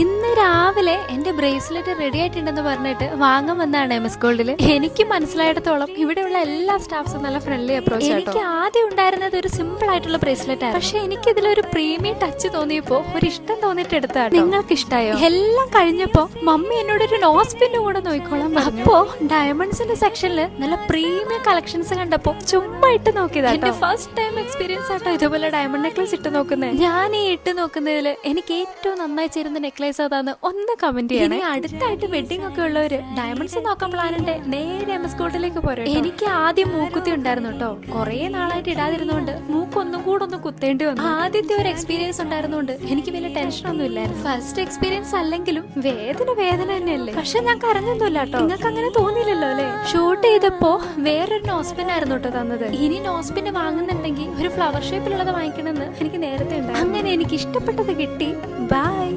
ഇന്ന് രാവിലെ എന്റെ ബ്രേസ്ലെറ്റ് റെഡി ആയിട്ടുണ്ടെന്ന് പറഞ്ഞിട്ട് വാങ്ങാൻ വന്നതാണ് എംഎസ് ഗോൾഡിൽ. എനിക്ക് മനസ്സിലായിടത്തോളം ഇവിടെയുള്ള എല്ലാ സ്റ്റാഫ്സും നല്ല ഫ്രണ്ട്ലി അപ്രോച്ച്. എനിക്ക് ആദ്യം ഉണ്ടായിരുന്നത് ഒരു സിമ്പിൾ ആയിട്ടുള്ള ബ്രേസ്ലെറ്റ് ആണ്. പക്ഷെ എനിക്ക് ഇതിലൊരു പ്രീമിയം ടച്ച് തോന്നിയപ്പോ ഒരു ഇഷ്ടം തോന്നിട്ട് എടുത്താണ്. നിങ്ങൾക്ക് ഇഷ്ടമായോ? എല്ലാം കഴിഞ്ഞപ്പോ മമ്മി എന്നോട് ഒരു നോസ്പിന്റെ കൂടെ നോക്കിക്കോളാം. അപ്പോ ഡയമണ്ട്സിന്റെ സെക്ഷനിൽ നല്ല പ്രീമിയം കളക്ഷൻസ് കണ്ടപ്പോ ചുമ്മാ ഇട്ട് നോക്കിയതാണ്. എന്റെ ഫസ്റ്റ് ടൈം എക്സ്പീരിയൻസ് ആട്ടോ ഇതുപോലെ ഡയമണ്ട് നെക്ലസ് ഇട്ട് നോക്കുന്നത്. ഞാൻ ഈ ഇട്ട് നോക്കുന്നതിൽ എനിക്ക് ഏറ്റവും നന്നായി ചേരുന്ന നെക്ലേസ് അതാന്ന് ഒന്ന് കമന്റ് ചെയ്യണം. അടുത്തായിട്ട് വെഡിങ് ഒക്കെ ഉള്ളവര് ഡയമണ്ട്സ് നോക്കാൻ പ്ലാനുണ്ട്, നേരെ എംഎസ് ഗോൾഡിലേക്ക് പോരാ. എനിക്ക് ആദ്യം മൂക്കുത്തി ഉണ്ടായിരുന്നു കേട്ടോ. കുറെ നാളായിട്ട് ഇടാതിരുന്നോണ്ട് മൂക്കൊന്നും കൂടെ ഒന്ന് കുത്തേണ്ടി വന്നു. ആദ്യത്തെ ഒരു എക്സ്പീരിയൻസ് ഉണ്ടായിരുന്നോണ്ട് എനിക്ക് വലിയ ടെൻഷൻ ഒന്നും ഇല്ലായിരുന്നു. ഫസ്റ്റ് എക്സ്പീരിയൻസ് അല്ലെങ്കിലും വേദന തന്നെയല്ലേ. പക്ഷെ ഞാൻ കരഞ്ഞൊന്നുമില്ല കേട്ടോ. നിങ്ങൾക്ക് അങ്ങനെ തോന്നിയില്ലല്ലോ അല്ലെ? ഷൂട്ട് ചെയ്തപ്പോ വേറൊരു നോസ്പിൻ ആയിരുന്നു കേട്ടോ തന്നത്. ഇനി നോസ്പിന് വാങ്ങുന്നുണ്ടെങ്കിൽ ഒരു ഫ്ലവർ ഷേപ്പിലുള്ളത് വാങ്ങിക്കണമെന്ന് എനിക്ക് നേരത്തെ ഉണ്ട്. അങ്ങനെ എനിക്ക് ഇഷ്ടപ്പെട്ടത് കിട്ടി. ബൈ.